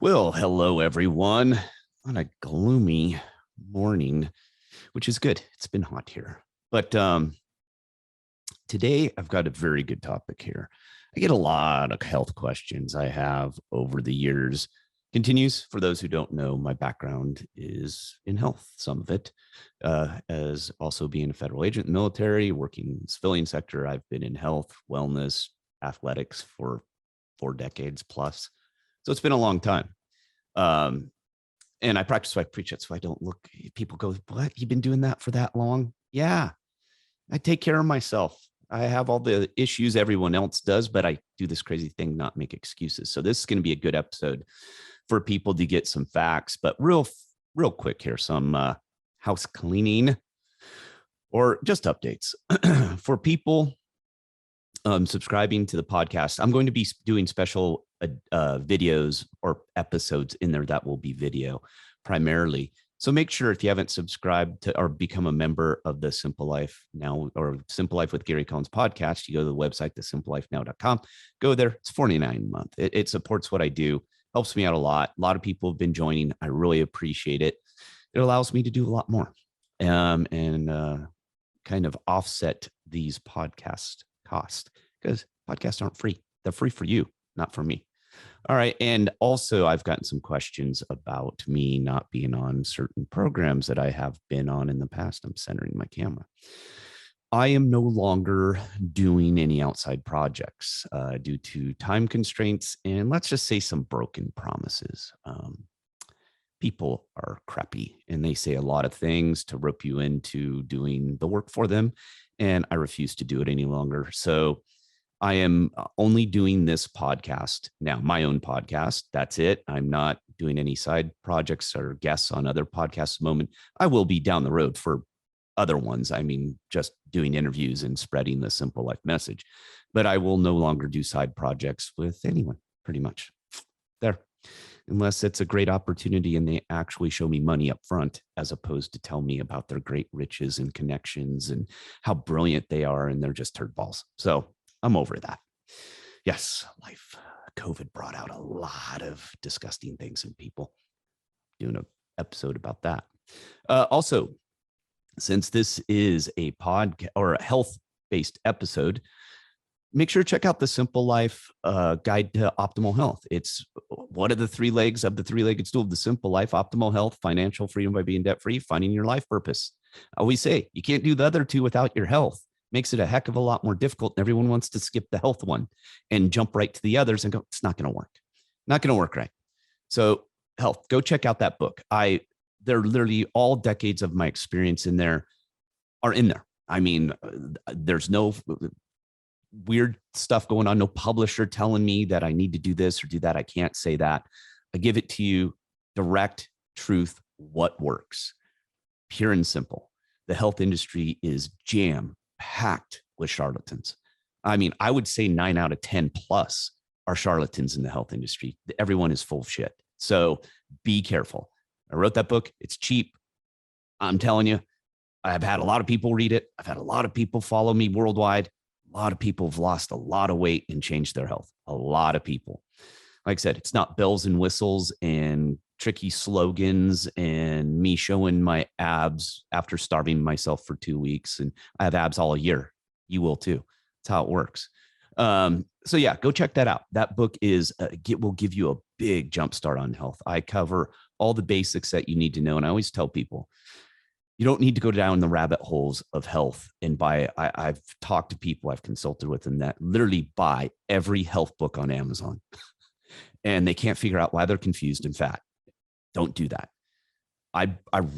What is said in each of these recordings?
Well, hello, everyone, on a gloomy morning, which is good. It's been hot here. But today I've got a very good topic here. I get a lot of health questions I have over the years. Continues for those who don't know, my background is in health, some of it, as also being a federal agent in the military, working in the civilian sector. I've been in health, wellness, athletics for 4 decades plus. So it's been a long time. Um, and I practice what I preach it. So I don't look, people go, what? You've been doing that for that long? Yeah. I take care of myself. I have all the issues everyone else does, but I do this crazy thing, not make excuses. So this is going to be a good episode for people to get some facts, but real quick here, some house cleaning or just updates for people subscribing to the podcast. I'm going to be doing special videos or episodes in there that will be video primarily. So make sure if you haven't subscribed to or become a member of the Simple Life Now or Simple Life with Gary Collins podcast, you go to the website, thesimplelifenow.com. Go there. It's $49 a month. It supports what I do, helps me out a lot. A lot of people have been joining. I really appreciate it. It allows me to do a lot more and kind of offset these podcast costs because podcasts aren't free. They're free for you, not for me. All right. And also, I've gotten some questions about me not being on certain programs that I have been on in the past. I'm centering my camera. I am no longer doing any outside projects due to time constraints and let's just say some broken promises. People are crappy and they say a lot of things to rope you into doing the work for them. And I refuse to do it any longer. So I am only doing this podcast now, my own podcast. That's it. I'm not doing any side projects or guests on other podcasts at the moment. I will be down the road for other ones. I mean, just doing interviews and spreading the Simple Life message. But I will no longer do side projects with anyone, pretty much. There. Unless it's a great opportunity and they actually show me money up front, as opposed to tell me about their great riches and connections and how brilliant they are. And they're just turd balls. So I'm over that. Yes, life. COVID brought out a lot of disgusting things in people. Doing an episode about that. Also, since this is a podcast or a health-based episode, make sure to check out the Simple Life Guide to Optimal Health. It's one of the three legs of the three-legged stool of the Simple Life: optimal health, financial freedom by being debt-free, finding your life purpose. I always say you can't do the other two without your health. Makes it a heck of a lot more difficult. And everyone wants to skip the health one and jump right to the others and go, it's not going to work. Not going to work right. So health, go check out that book. They're literally all decades of my experience in there are in there. I mean, there's no weird stuff going on. No publisher telling me that I need to do this or do that. I can't say that. I give it to you direct truth, what works, pure and simple. The health industry is jam-packed with charlatans. I mean, I would say 9 out of 10 plus are charlatans in the health industry. Everyone is full of shit. So be careful. I wrote that book. It's cheap. I'm telling you, I've had a lot of people read it. I've had a lot of people follow me worldwide. A lot of people have lost a lot of weight and changed their health. A lot of people. Like I said, it's not bells and whistles and tricky slogans and me showing my abs after starving myself for 2 weeks. And I have abs all year. You will too. That's how it works. So yeah, go check that out. That book will give you a big jump start on health. I cover all the basics that you need to know. And I always tell people, you don't need to go down the rabbit holes of health and buy. I've talked to people, I've consulted with them that literally buy every health book on Amazon and they can't figure out why they're confused and fat. Don't do that. I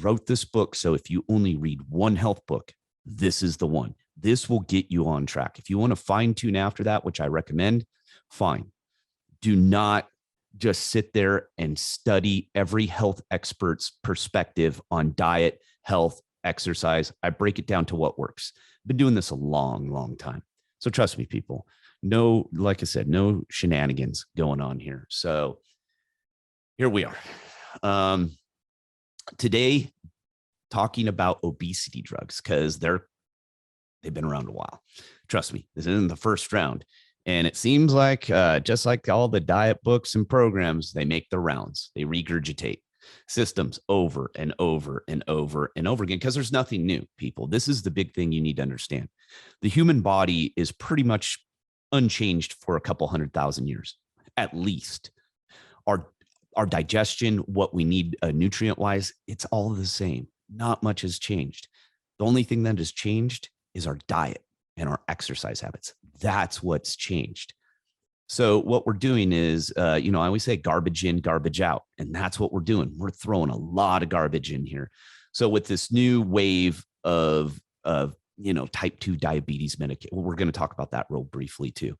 wrote this book. So if you only read one health book, this is the one. This will get you on track. If you want to fine tune after that, which I recommend, fine. Do not just sit there and study every health expert's perspective on diet, health, exercise. I break it down to what works. I've been doing this a long, long time. So trust me, people, no, like I said, no shenanigans going on here. So here we are. Today, talking about obesity drugs because they've been around a while. Trust me, this isn't the first round. And it seems like just like all the diet books and programs, they make the rounds. They regurgitate systems over and over and over and over again because there's nothing new, people. This is the big thing you need to understand. The human body is pretty much unchanged for a couple 100,000 years, at least. Our our digestion, what we need nutrient wise, it's all the same. Not much has changed. The only thing that has changed is our diet and our exercise habits. That's what's changed. So what we're doing is, I always say garbage in, garbage out. And that's what we're doing. We're throwing a lot of garbage in here. So with this new wave of type 2 diabetes medication, we're going to talk about that real briefly too.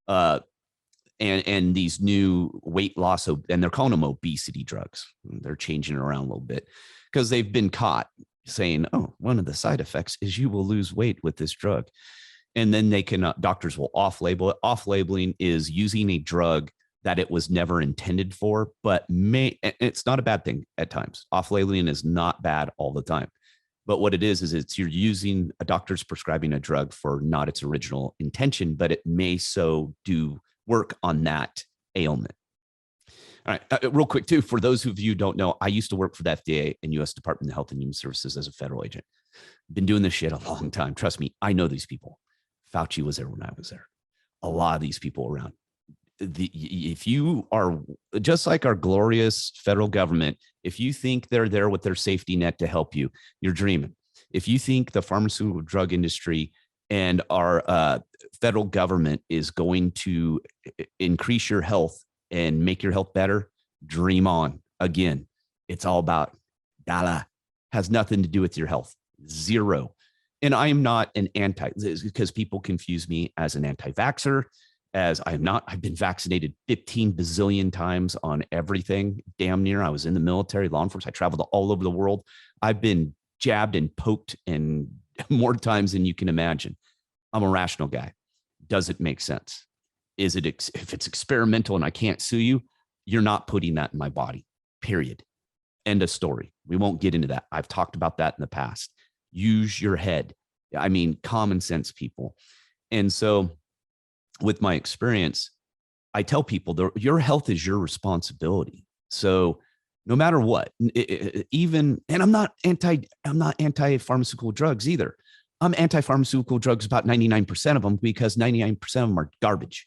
And these new weight loss, and they're calling them obesity drugs. They're changing it around a little bit because they've been caught saying, oh, one of the side effects is you will lose weight with this drug. And then doctors will off-label it. Off-labeling is using a drug that it was never intended for, but it's not a bad thing at times. Off-labeling is not bad all the time. But what it is it's you're using a doctor's prescribing a drug for not its original intention, but it may so do work on that ailment. All right, real quick too, for those of you who don't know, I used to work for the FDA and U.S. Department of Health and Human Services as a federal agent. Been doing this shit a long time. Trust me, I know these people. Fauci was there when I was there. A lot of these people around. If you are just like our glorious federal government, if you think they're there with their safety net to help you, you're dreaming. If you think the pharmaceutical drug industry and our federal government is going to increase your health and make your health better, dream on. Again, it's all about dollar. Has nothing to do with your health. Zero. And I am not an because people confuse me as an anti-vaxxer, as I'm not. I've been vaccinated 15 bazillion times on everything, damn near. I was in the military, law enforcement. I traveled all over the world. I've been jabbed and poked and more times than you can imagine. I'm a rational guy. Does it make sense? Is it, if it's experimental and I can't sue you, you're not putting that in my body, period. End of story. We won't get into that. I've talked about that in the past. Use your head. I mean, common sense, people. And so with my experience, I tell people your health is your responsibility. So no matter what, even, and I'm not anti-pharmaceutical drugs either. I'm anti-pharmaceutical drugs about 99% of them because 99% of them are garbage.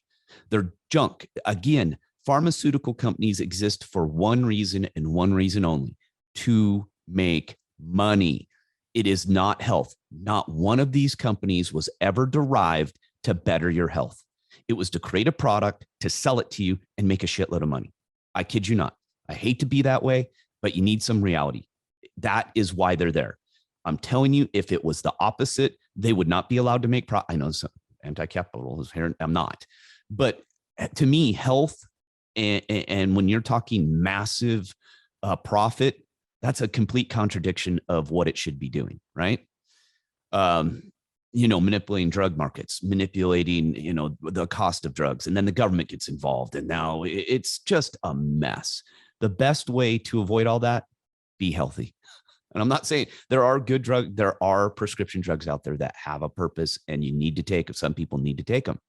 They're junk. Again, pharmaceutical companies exist for one reason and one reason only: to make money. It is not health. Not one of these companies was ever derived to better your health. It was to create a product, to sell it to you, and make a shitload of money. I kid you not. I hate to be that way, but you need some reality. That is why they're there. I'm telling you, if it was the opposite, they would not be allowed to make profit. I know some anti-capital is here. I'm not. But to me, health, and when you're talking massive profit, that's a complete contradiction of what it should be doing, right? Manipulating drug markets, manipulating, the cost of drugs, and then the government gets involved. And now it's just a mess. The best way to avoid all that, be healthy. And I'm not saying there are prescription drugs out there that have a purpose and you need to take them. Some people need to take them.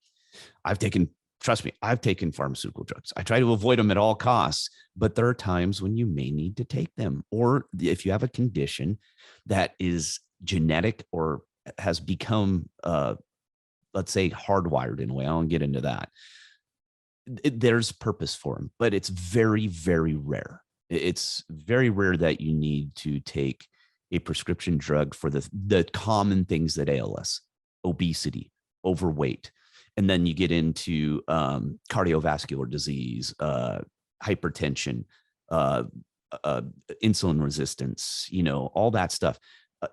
Trust me, I've taken pharmaceutical drugs. I try to avoid them at all costs, but there are times when you may need to take them. Or if you have a condition that is genetic or has become, let's say, hardwired in a way, I won't get into that. There's purpose for them, but it's very, very rare. It's very rare that you need to take a prescription drug for the common things that ail us: obesity, overweight. And then you get into cardiovascular disease, hypertension, insulin resistance, all that stuff.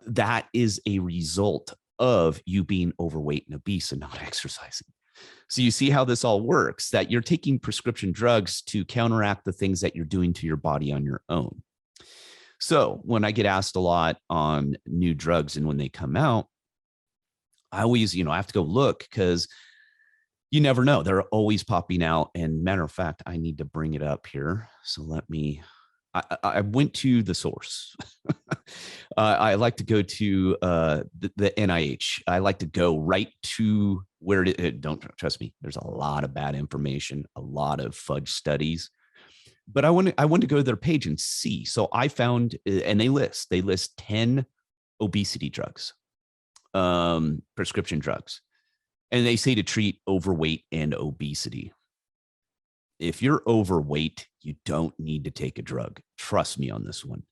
That is a result of you being overweight and obese and not exercising. So you see how this all works, that you're taking prescription drugs to counteract the things that you're doing to your body on your own. So when I get asked a lot on new drugs and when they come out, I always, I have to go look because you never know. They're always popping out. And matter of fact, I need to bring it up here. So I went to the source. I like to go to the NIH. I like to go right to where did it, don't trust me. There's a lot of bad information, a lot of fudge studies, but I want to go to their page and see. So I found, and they list 10 obesity drugs, prescription drugs, and they say to treat overweight and obesity. If you're overweight, you don't need to take a drug. Trust me on this one.